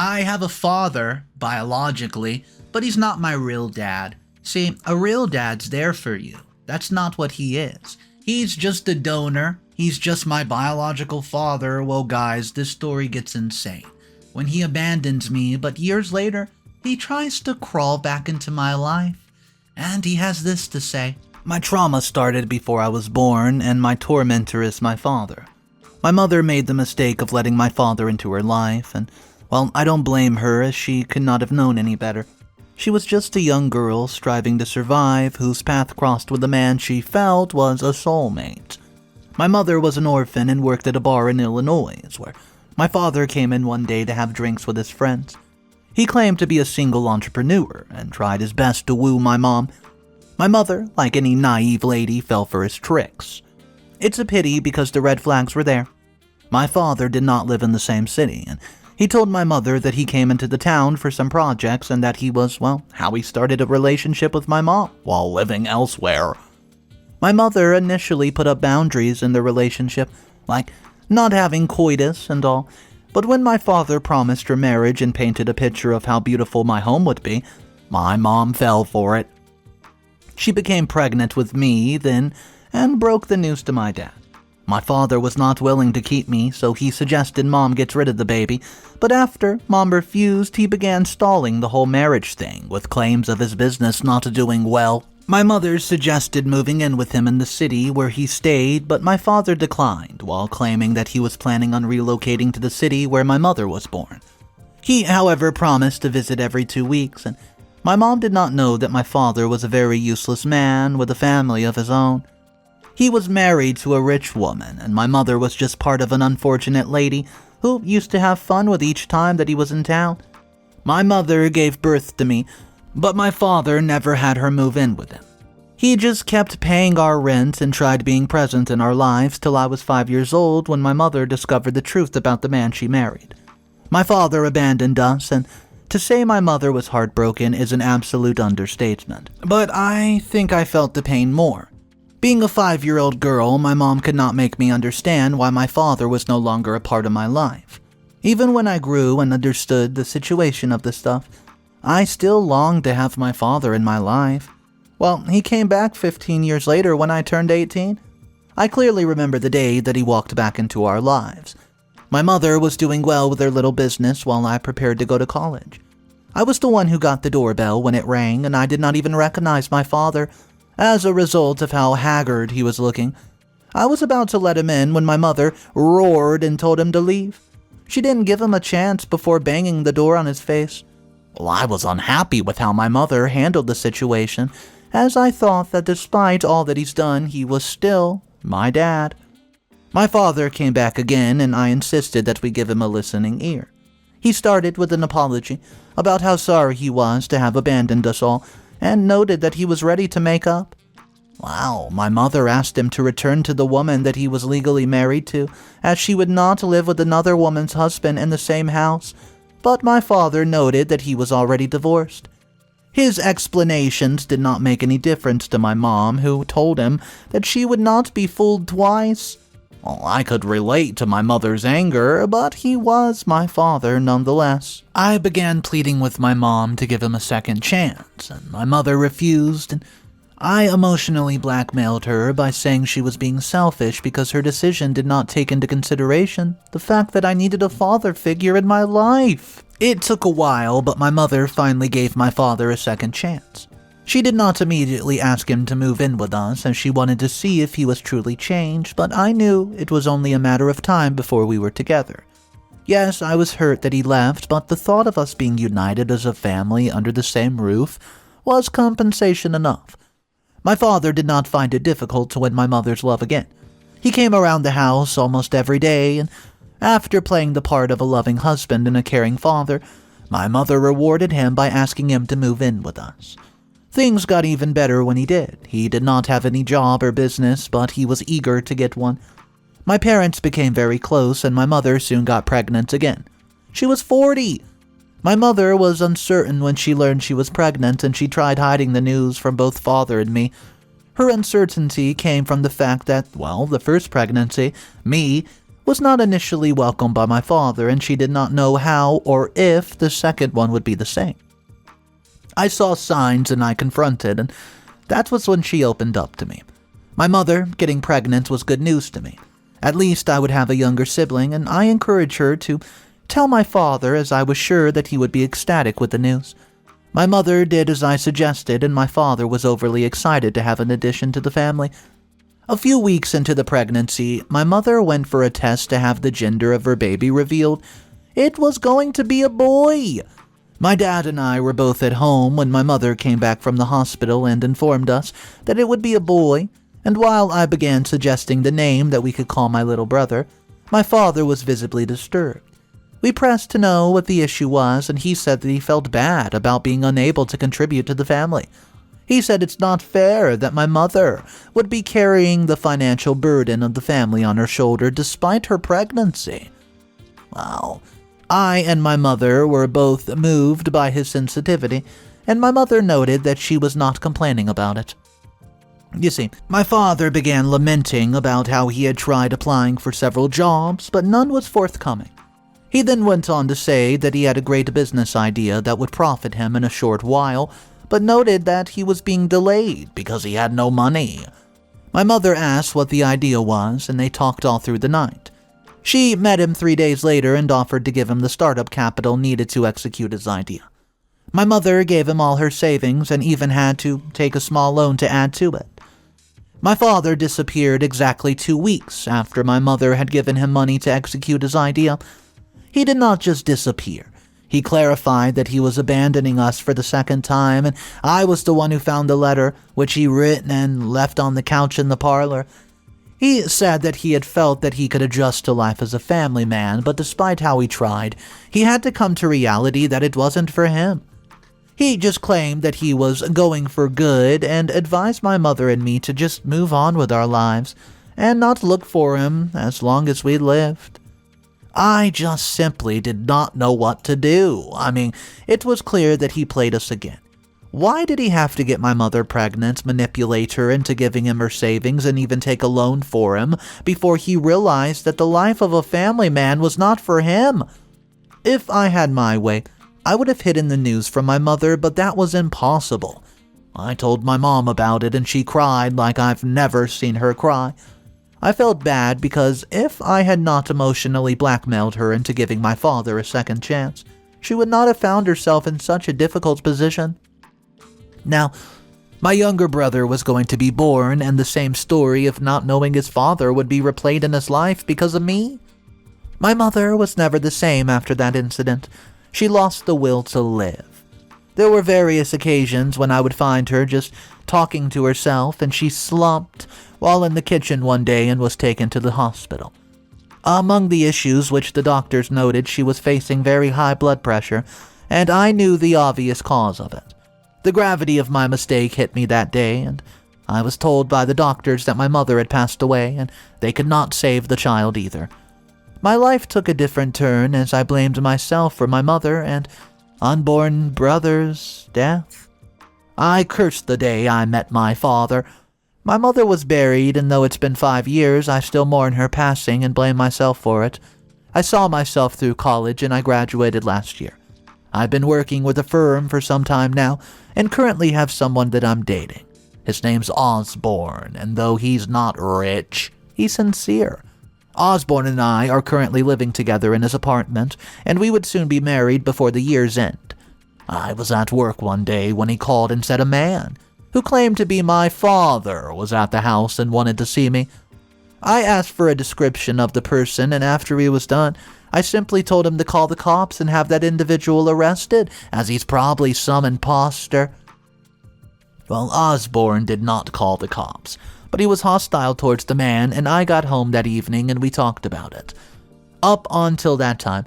I have a father, biologically, but he's not my real dad. See, a real dad's there for you. That's not what he is. He's just a donor. He's just my biological father. Well, guys, this story gets insane. When he abandons me, but years later, he tries to crawl back into my life. And he has this to say. My trauma started before I was born, and my tormentor is my father. My mother made the mistake of letting my father into her life, and, well, I don't blame her, as she could not have known any better. She was just a young girl striving to survive, whose path crossed with a man she felt was a soulmate. My mother was an orphan and worked at a bar in Illinois, where my father came in one day to have drinks with his friends. He claimed to be a single entrepreneur and tried his best to woo my mom. My mother, like any naive lady, fell for his tricks. It's a pity because the red flags were there. My father did not live in the same city, and he told my mother that he came into the town for some projects and that he was, well, how he started a relationship with my mom while living elsewhere. My mother initially put up boundaries in the relationship, like not having coitus and all, but when my father promised her marriage and painted a picture of how beautiful my home would be, my mom fell for it. She became pregnant with me then and broke the news to my dad. My father was not willing to keep me, so he suggested Mom gets rid of the baby, but after Mom refused, he began stalling the whole marriage thing with claims of his business not doing well. My mother suggested moving in with him in the city where he stayed, but my father declined while claiming that he was planning on relocating to the city where my mother was born. He, however, promised to visit every 2 weeks, and my mom did not know that my father was a very useless man with a family of his own. He was married to a rich woman, and my mother was just part of an unfortunate lady who used to have fun with each time that he was in town. My mother gave birth to me, but my father never had her move in with him. He just kept paying our rent and tried being present in our lives till I was 5 years old when my mother discovered the truth about the man she married. My father abandoned us, and to say my mother was heartbroken is an absolute understatement. But I think I felt the pain more. Being a 5-year-old girl, my mom could not make me understand why my father was no longer a part of my life. Even when I grew and understood the situation of the stuff, I still longed to have my father in my life. Well, he came back 15 years later when I turned 18. I clearly remember the day that he walked back into our lives. My mother was doing well with her little business while I prepared to go to college. I was the one who got the doorbell when it rang, and I did not even recognize my father as a result of how haggard he was looking. I was about to let him in when my mother roared and told him to leave. She didn't give him a chance before banging the door on his face. Well, I was unhappy with how my mother handled the situation, as I thought that despite all that he's done, he was still my dad. My father came back again, and I insisted that we give him a listening ear. He started with an apology about how sorry he was to have abandoned us all, and noted that he was ready to make up. Wow, my mother asked him to return to the woman that he was legally married to, as she would not live with another woman's husband in the same house, but my father noted that he was already divorced. His explanations did not make any difference to my mom, who told him that she would not be fooled twice. Well, I could relate to my mother's anger, but he was my father nonetheless. I began pleading with my mom to give him a second chance, and my mother refused, and I emotionally blackmailed her by saying she was being selfish because her decision did not take into consideration the fact that I needed a father figure in my life. It took a while, but my mother finally gave my father a second chance. She did not immediately ask him to move in with us, as she wanted to see if he was truly changed, but I knew it was only a matter of time before we were together. Yes, I was hurt that he left, but the thought of us being united as a family under the same roof was compensation enough. My father did not find it difficult to win my mother's love again. He came around the house almost every day, and after playing the part of a loving husband and a caring father, my mother rewarded him by asking him to move in with us. Things got even better when he did. He did not have any job or business, but he was eager to get one. My parents became very close, and my mother soon got pregnant again. She was 40! My mother was uncertain when she learned she was pregnant, and she tried hiding the news from both father and me. Her uncertainty came from the fact that, well, the first pregnancy, me, was not initially welcomed by my father, and she did not know how or if the second one would be the same. I saw signs and I confronted, and that was when she opened up to me. My mother getting pregnant was good news to me. At least I would have a younger sibling, and I encouraged her to tell my father, as I was sure that he would be ecstatic with the news. My mother did as I suggested, and my father was overly excited to have an addition to the family. A few weeks into the pregnancy, my mother went for a test to have the gender of her baby revealed. It was going to be a boy. My dad and I were both at home when my mother came back from the hospital and informed us that it would be a boy, and while I began suggesting the name that we could call my little brother, my father was visibly disturbed. We pressed to know what the issue was, and he said that he felt bad about being unable to contribute to the family. He said it's not fair that my mother would be carrying the financial burden of the family on her shoulder despite her pregnancy. Wow. I and my mother were both moved by his sensitivity, and my mother noted that she was not complaining about it. You see, my father began lamenting about how he had tried applying for several jobs, but none was forthcoming. He then went on to say that he had a great business idea that would profit him in a short while, but noted that he was being delayed because he had no money. My mother asked what the idea was, and they talked all through the night. She met him 3 days later and offered to give him the startup capital needed to execute his idea. My mother gave him all her savings and even had to take a small loan to add to it. My father disappeared exactly 2 weeks after my mother had given him money to execute his idea. He did not just disappear. He clarified that he was abandoning us for the second time, and I was the one who found the letter, which he written and left on the couch in the parlor. He said that he had felt that he could adjust to life as a family man, but despite how he tried, he had to come to reality that it wasn't for him. He just claimed that he was going for good and advised my mother and me to just move on with our lives and not look for him as long as we lived. I just simply did not know what to do. I mean, it was clear that he played us again. Why did he have to get my mother pregnant, manipulate her into giving him her savings, and even take a loan for him before he realized that the life of a family man was not for him? If I had my way, I would have hidden the news from my mother, but that was impossible. I told my mom about it, and she cried like I've never seen her cry. I felt bad because if I had not emotionally blackmailed her into giving my father a second chance, she would not have found herself in such a difficult position. Now, my younger brother was going to be born, and the same story of not knowing his father would be replayed in his life because of me. My mother was never the same after that incident. She lost the will to live. There were various occasions when I would find her just talking to herself, and she slumped while in the kitchen one day and was taken to the hospital. Among the issues which the doctors noted, she was facing very high blood pressure, and I knew the obvious cause of it. The gravity of my mistake hit me that day, and I was told by the doctors that my mother had passed away, and they could not save the child either. My life took a different turn as I blamed myself for my mother and unborn brother's death. I cursed the day I met my father. My mother was buried, and though it's been 5 years, I still mourn her passing and blame myself for it. I saw myself through college, and I graduated last year. I've been working with a firm for some time now, and currently have someone that I'm dating. His name's Osborn, and though he's not rich, he's sincere. Osborn and I are currently living together in his apartment, and we would soon be married before the year's end. I was at work one day when he called and said a man, who claimed to be my father, was at the house and wanted to see me. I asked for a description of the person, and after he was done, I simply told him to call the cops and have that individual arrested, as he's probably some imposter. Well, Osborn did not call the cops, but he was hostile towards the man, and I got home that evening and we talked about it. Up until that time,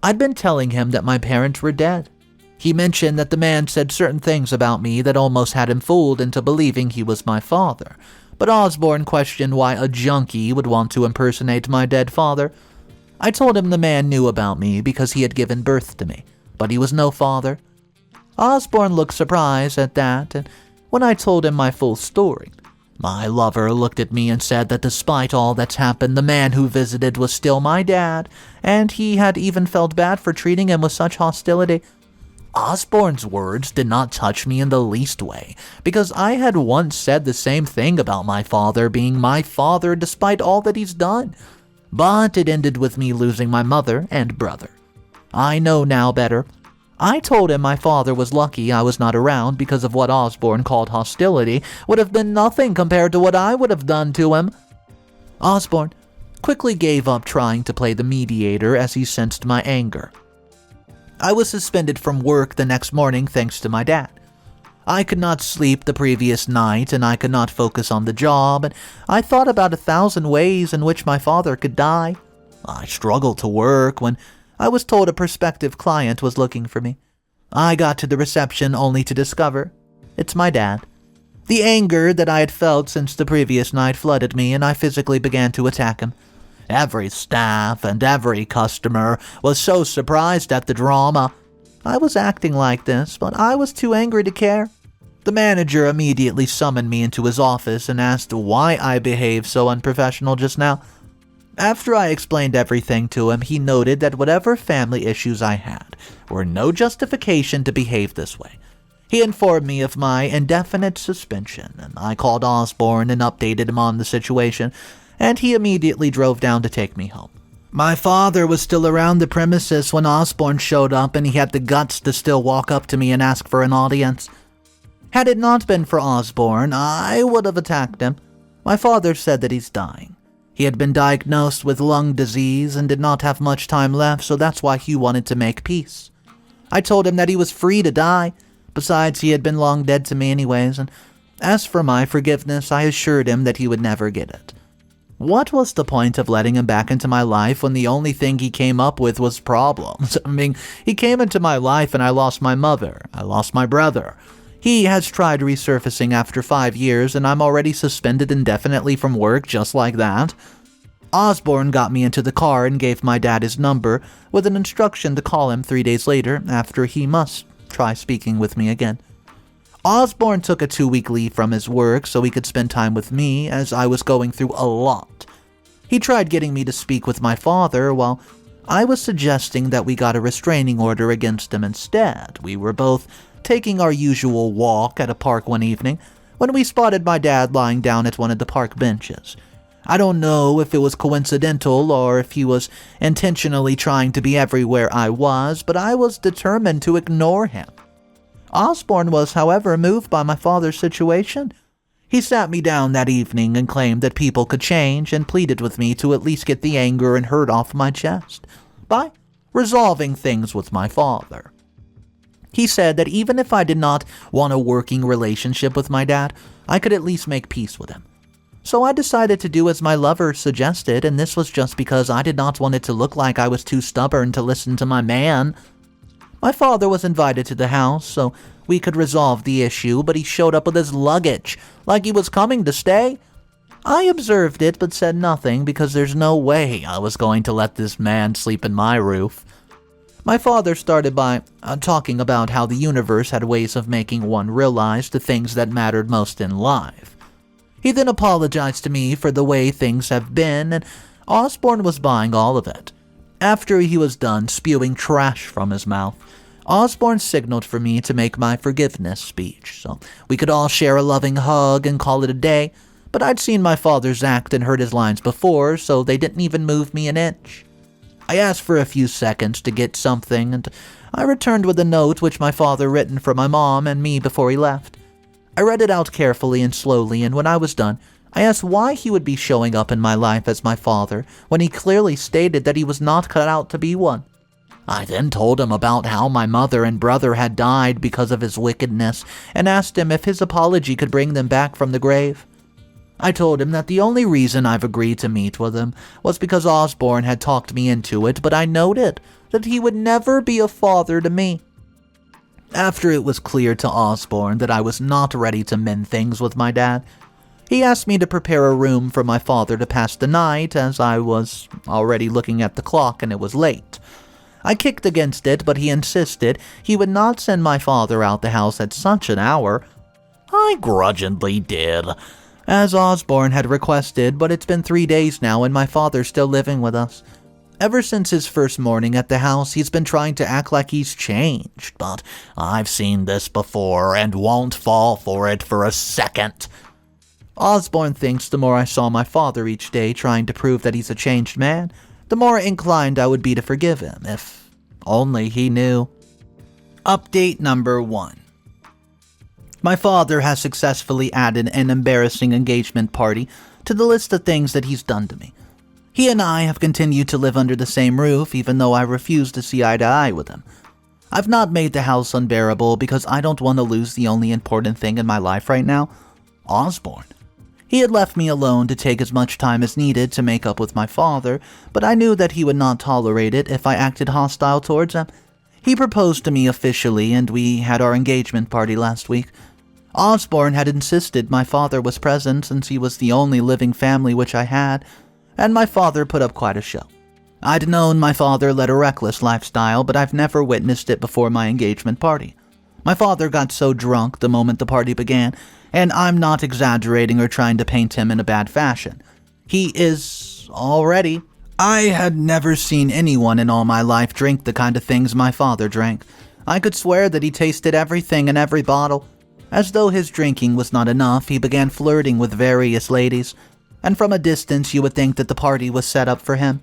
I'd been telling him that my parents were dead. He mentioned that the man said certain things about me that almost had him fooled into believing he was my father, but Osborn questioned why a junkie would want to impersonate my dead father. I told him the man knew about me because he had given birth to me, but he was no father. Osborn looked surprised at that, and when I told him my full story, My lover looked at me and said that despite all that's happened, the man who visited was still my dad, and he had even felt bad for treating him with such hostility. Osborne's words did not touch me in the least way, because I had once said the same thing about my father being my father despite all that he's done. But it ended with me losing my mother and brother. I know now better. I told him my father was lucky I was not around because of what Osborne called hostility would have been nothing compared to what I would have done to him. Osborne quickly gave up trying to play the mediator as he sensed my anger. I was suspended from work the next morning thanks to my dad. I could not sleep the previous night and I could not focus on the job, and I thought about 1,000 ways in which my father could die. I struggled to work when I was told a prospective client was looking for me. I got to the reception only to discover it's my dad. The anger that I had felt since the previous night flooded me, and I physically began to attack him. Every staff and every customer was so surprised at the drama. I was acting like this, but I was too angry to care. The manager immediately summoned me into his office and asked why I behaved so unprofessional just now. After I explained everything to him, he noted that whatever family issues I had were no justification to behave this way. He informed me of my indefinite suspension, and I called Osborne and updated him on the situation, and he immediately drove down to take me home. My father was still around the premises when Osborne showed up, and he had the guts to still walk up to me and ask for an audience. Had it not been for Osborne, I would have attacked him. My father said that he's dying. He had been diagnosed with lung disease and did not have much time left, so that's why he wanted to make peace. I told him that he was free to die. Besides, he had been long dead to me anyways, and as for my forgiveness, I assured him that he would never get it. What was the point of letting him back into my life when the only thing he came up with was problems? I mean, he came into my life and I lost my mother. I lost my brother. He has tried resurfacing after 5 years, and I'm already suspended indefinitely from work just like that. Osborne got me into the car and gave my dad his number, with an instruction to call him 3 days later after he must try speaking with me again. Osborne took a 2-week leave from his work so he could spend time with me, as I was going through a lot. He tried getting me to speak with my father while I was suggesting that we got a restraining order against him instead. We were both taking our usual walk at a park one evening when we spotted my dad lying down at one of the park benches. I don't know if it was coincidental or if he was intentionally trying to be everywhere I was, but I was determined to ignore him. Osborne was, however, moved by my father's situation. He sat me down that evening and claimed that people could change and pleaded with me to at least get the anger and hurt off my chest by resolving things with my father. He said that even if I did not want a working relationship with my dad, I could at least make peace with him. So I decided to do as my lover suggested, and this was just because I did not want it to look like I was too stubborn to listen to my man. My father was invited to the house so we could resolve the issue, but he showed up with his luggage, like he was coming to stay. I observed it but said nothing because there's no way I was going to let this man sleep in my roof. My father started by talking about how the universe had ways of making one realize the things that mattered most in life. He then apologized to me for the way things have been, and Osborne was buying all of it. After he was done spewing trash from his mouth, Osborne signaled for me to make my forgiveness speech, so we could all share a loving hug and call it a day, but I'd seen my father's act and heard his lines before, so they didn't even move me an inch. I asked for a few seconds to get something, and I returned with a note which my father written for my mom and me before he left. I read it out carefully and slowly, and when I was done, I asked why he would be showing up in my life as my father when he clearly stated that he was not cut out to be one. I then told him about how my mother and brother had died because of his wickedness and asked him if his apology could bring them back from the grave. I told him that the only reason I've agreed to meet with him was because Osborne had talked me into it, but I noted that he would never be a father to me. After it was clear to Osborne that I was not ready to mend things with my dad, he asked me to prepare a room for my father to pass the night, as I was already looking at the clock and it was late. I kicked against it, but he insisted he would not send my father out the house at such an hour. I grudgingly did. as Osborne had requested, but it's been 3 days now and my father's still living with us. Ever since his first morning at the house, he's been trying to act like he's changed, but I've seen this before and won't fall for it for a second. Osborne thinks the more I saw my father each day trying to prove that he's a changed man, the more inclined I would be to forgive him, if only he knew. Update number 1. My father has successfully added an embarrassing engagement party to the list of things that he's done to me. He and I have continued to live under the same roof, even though I refuse to see eye to eye with him. I've not made the house unbearable because I don't want to lose the only important thing in my life right now, Osborne. He had left me alone to take as much time as needed to make up with my father, but I knew that he would not tolerate it if I acted hostile towards him. He proposed to me officially, and we had our engagement party last week. Osborne had insisted my father was present since he was the only living family which I had, and my father put up quite a show. I'd known my father led a reckless lifestyle, but I've never witnessed it before my engagement party. My father got so drunk the moment the party began, and I'm not exaggerating or trying to paint him in a bad fashion. He is already. I had never seen anyone in all my life drink the kind of things my father drank. I could swear that he tasted everything in every bottle. As though his drinking was not enough, he began flirting with various ladies, and from a distance you would think that the party was set up for him.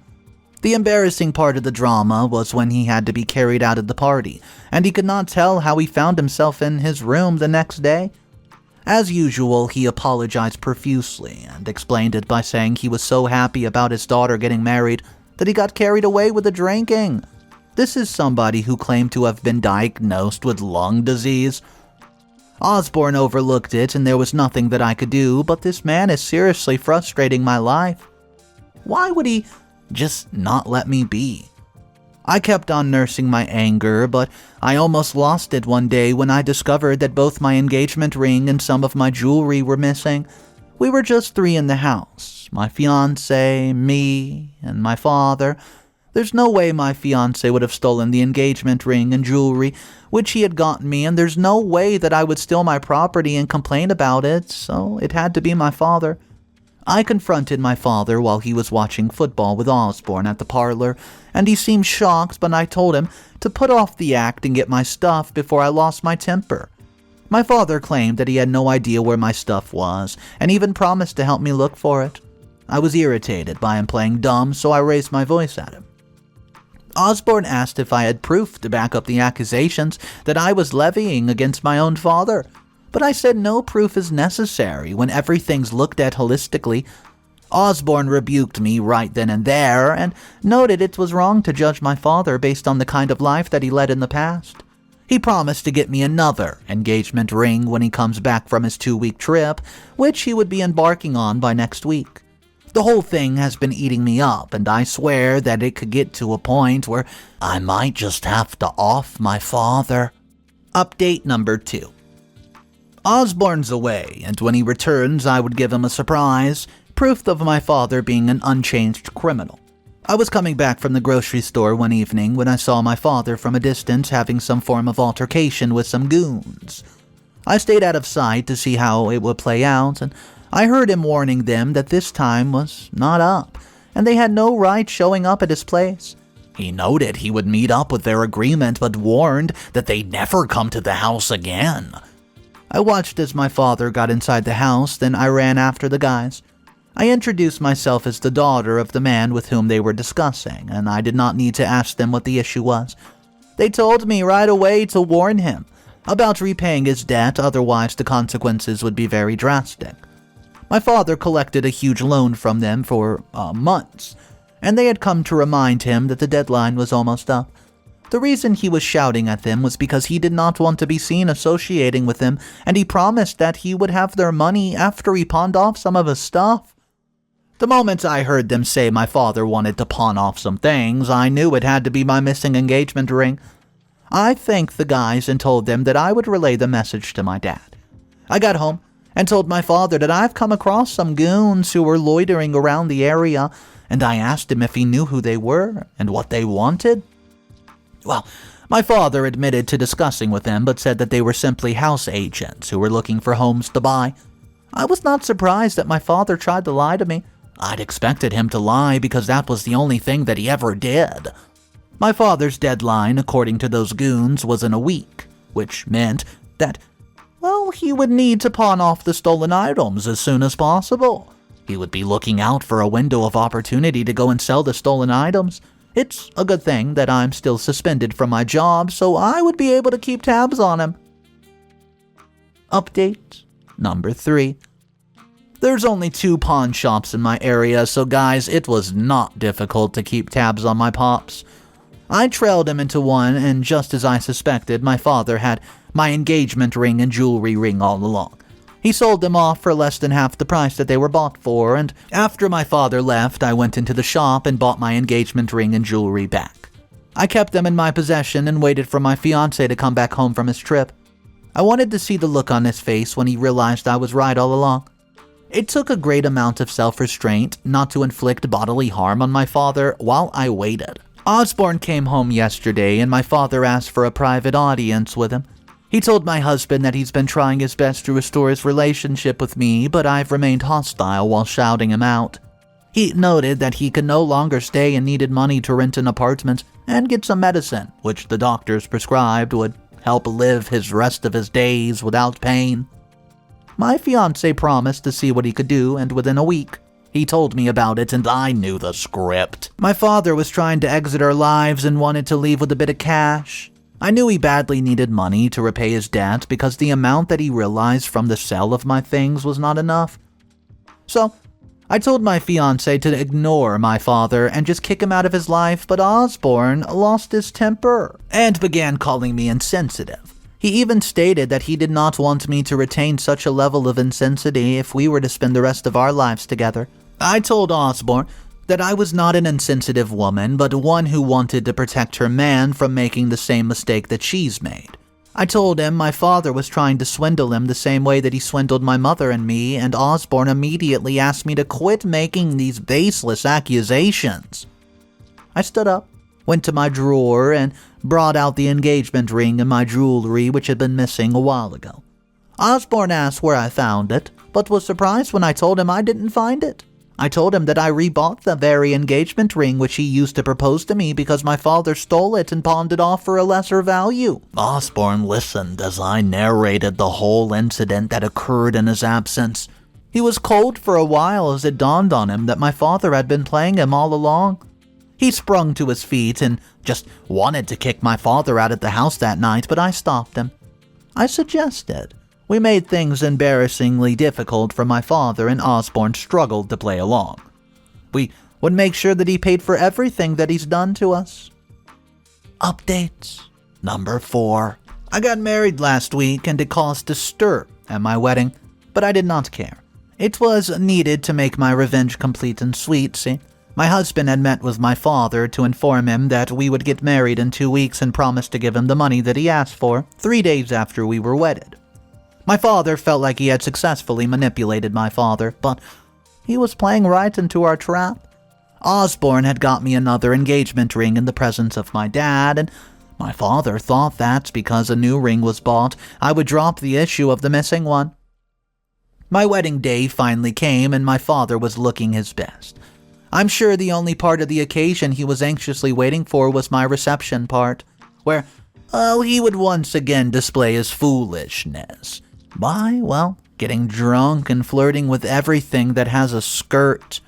The embarrassing part of the drama was when he had to be carried out of the party, and he could not tell how he found himself in his room the next day. As usual, he apologized profusely and explained it by saying he was so happy about his daughter getting married that he got carried away with the drinking. This is somebody who claimed to have been diagnosed with lung disease. Osborne overlooked it, and there was nothing that I could do, but this man is seriously frustrating my life. Why would he just not let me be? I kept on nursing my anger, but I almost lost it one day when I discovered that both my engagement ring and some of my jewelry were missing. We were just 3 in the house, my fiancé, me, and my father. There's no way my fiancé would have stolen the engagement ring and jewelry, which he had gotten me, and there's no way that I would steal my property and complain about it, so it had to be my father. I confronted my father while he was watching football with Osborne at the parlor, and he seemed shocked, but I told him to put off the act and get my stuff before I lost my temper. My father claimed that he had no idea where my stuff was, and even promised to help me look for it. I was irritated by him playing dumb, so I raised my voice at him. Osborne asked if I had proof to back up the accusations that I was levying against my own father, but I said no proof is necessary when everything's looked at holistically. Osborne rebuked me right then and there, and noted it was wrong to judge my father based on the kind of life that he led in the past. He promised to get me another engagement ring when he comes back from his 2-week trip, which he would be embarking on by next week. The whole thing has been eating me up, and I swear that it could get to a point where I might just have to off my father. Update number 2. Osborne's away, and when he returns I would give him a surprise, proof of my father being an unchanged criminal. I was coming back from the grocery store one evening when I saw my father from a distance having some form of altercation with some goons. I stayed out of sight to see how it would play out, and I heard him warning them that this time was not up, and they had no right showing up at his place. He noted he would meet up with their agreement, but warned that they'd never come to the house again. I watched as my father got inside the house, then I ran after the guys. I introduced myself as the daughter of the man with whom they were discussing, and I did not need to ask them what the issue was. They told me right away to warn him about repaying his debt, otherwise the consequences would be very drastic. My father collected a huge loan from them for months, and they had come to remind him that the deadline was almost up. The reason he was shouting at them was because he did not want to be seen associating with them, and he promised that he would have their money after he pawned off some of his stuff. The moment I heard them say my father wanted to pawn off some things, I knew it had to be my missing engagement ring. I thanked the guys and told them that I would relay the message to my dad. I got home and told my father that I've come across some goons who were loitering around the area, and I asked him if he knew who they were and what they wanted. Well, my father admitted to discussing with them, but said that they were simply house agents who were looking for homes to buy. I was not surprised that my father tried to lie to me. I'd expected him to lie because that was the only thing that he ever did. My father's deadline, according to those goons, was in a week, which meant that, well, he would need to pawn off the stolen items as soon as possible. He would be looking out for a window of opportunity to go and sell the stolen items. It's a good thing that I'm still suspended from my job, so I would be able to keep tabs on him. Update number 3. There's only 2 pawn shops in my area, so guys, it was not difficult to keep tabs on my pops. I trailed him into one, and just as I suspected, my father had my engagement ring and jewelry ring all along. He sold them off for less than half the price that they were bought for, and after my father left, I went into the shop and bought my engagement ring and jewelry back. I kept them in my possession and waited for my fiancé to come back home from his trip. I wanted to see the look on his face when he realized I was right all along. It took a great amount of self-restraint not to inflict bodily harm on my father while I waited. Osborne came home yesterday, and my father asked for a private audience with him. He told my husband that he's been trying his best to restore his relationship with me, but I've remained hostile while shouting him out. He noted that he could no longer stay and needed money to rent an apartment and get some medicine, which the doctors prescribed would help live his rest of his days without pain. My fiancé promised to see what he could do, and within a week, he told me about it, and I knew the script. My father was trying to exit our lives and wanted to leave with a bit of cash. I knew he badly needed money to repay his debt because the amount that he realized from the sale of my things was not enough. So, I told my fiancé to ignore my father and just kick him out of his life, but Osborne lost his temper and began calling me insensitive. He even stated that he did not want me to retain such a level of insensitivity if we were to spend the rest of our lives together. I told Osborne that I was not an insensitive woman, but one who wanted to protect her man from making the same mistake that she's made. I told him my father was trying to swindle him the same way that he swindled my mother and me, and Osborne immediately asked me to quit making these baseless accusations. I stood up, went to my drawer, and brought out the engagement ring and my jewelry which had been missing a while ago. Osborne asked where I found it, but was surprised when I told him I didn't find it. I told him that I rebought the very engagement ring which he used to propose to me because my father stole it and pawned it off for a lesser value. Osborne listened as I narrated the whole incident that occurred in his absence. He was cold for a while as it dawned on him that my father had been playing him all along. He sprung to his feet and just wanted to kick my father out of the house that night, but I stopped him. I suggested. We made things embarrassingly difficult for my father, and Osborne struggled to play along. We would make sure that he paid for everything that he's done to us. Update number 4. I got married last week, and it caused a stir at my wedding, but I did not care. It was needed to make my revenge complete and sweet, see? My husband had met with my father to inform him that we would get married in 2 weeks and promised to give him the money that he asked for 3 days after we were wedded. My father felt like he had successfully manipulated my father, but he was playing right into our trap. Osborne had got me another engagement ring in the presence of my dad, and my father thought that because a new ring was bought, I would drop the issue of the missing one. My wedding day finally came, and my father was looking his best. I'm sure the only part of the occasion he was anxiously waiting for was my reception part, where, he would once again display his foolishness. By, getting drunk and flirting with everything that has a skirt.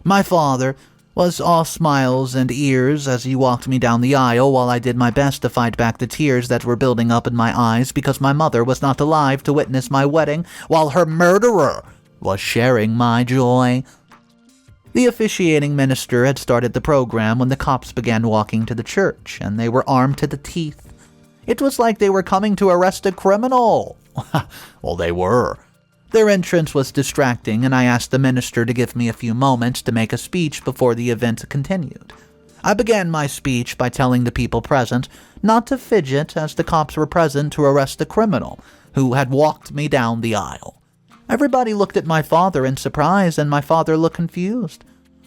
My father was all smiles and ears as he walked me down the aisle while I did my best to fight back the tears that were building up in my eyes because my mother was not alive to witness my wedding while her murderer was sharing my joy. The officiating minister had started the program when the cops began walking to the church, and they were armed to the teeth. It was like they were coming to arrest a criminal. Well, they were. Their entrance was distracting, and I asked the minister to give me a few moments to make a speech before the event continued. I began my speech by telling the people present not to fidget as the cops were present to arrest the criminal who had walked me down the aisle. Everybody looked at my father in surprise, and my father looked confused.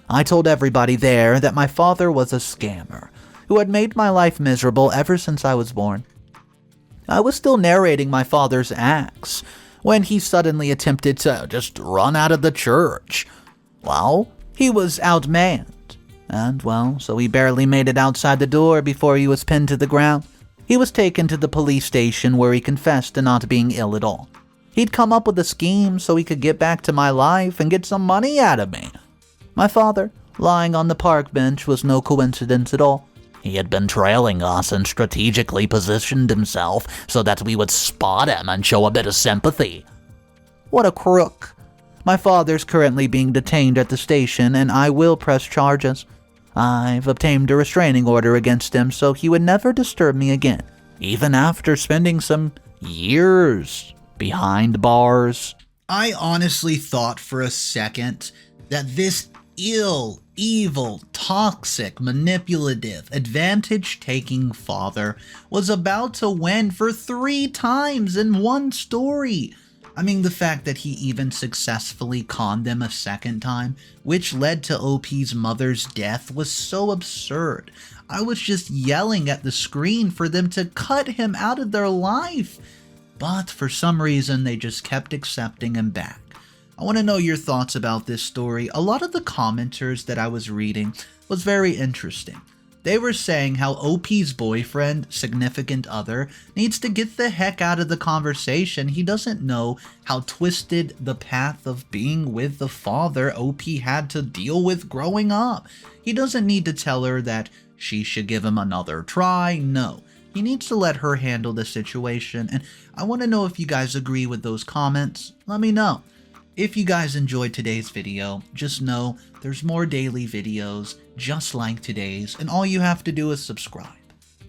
I told everybody there that my father was a scammer who had made my life miserable ever since I was born. I was still narrating my father's acts when he suddenly attempted to just run out of the church. Well, he was outmanned. And, well, so he barely made it outside the door before he was pinned to the ground. He was taken to the police station where he confessed to not being ill at all. He'd come up with a scheme so he could get back to my life and get some money out of me. My father, lying on the park bench, was no coincidence at all. He had been trailing us and strategically positioned himself so that we would spot him and show a bit of sympathy. What a crook. My father's currently being detained at the station, and I will press charges. I've obtained a restraining order against him so he would never disturb me again, even after spending some years behind bars. I honestly thought for a second that this evil, toxic, manipulative, advantage-taking father was about to win for 3 times in one story. I mean, the fact that he even successfully conned them a second time, which led to OP's mother's death, was so absurd. I was just yelling at the screen for them to cut him out of their life. But for some reason, they just kept accepting him back. I want to know your thoughts about this story. A lot of the commenters that I was reading was very interesting. They were saying how OP's boyfriend, significant other, needs to get the heck out of the conversation. He doesn't know how twisted the path of being with the father OP had to deal with growing up. He doesn't need to tell her that she should give him another try. No, he needs to let her handle the situation. And I want to know if you guys agree with those comments. Let me know. If you guys enjoyed today's video, just know there's more daily videos just like today's, and all you have to do is subscribe.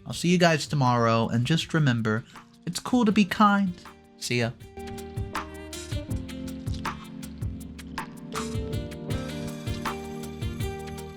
I'll see you guys tomorrow, and just remember, it's cool to be kind. See ya.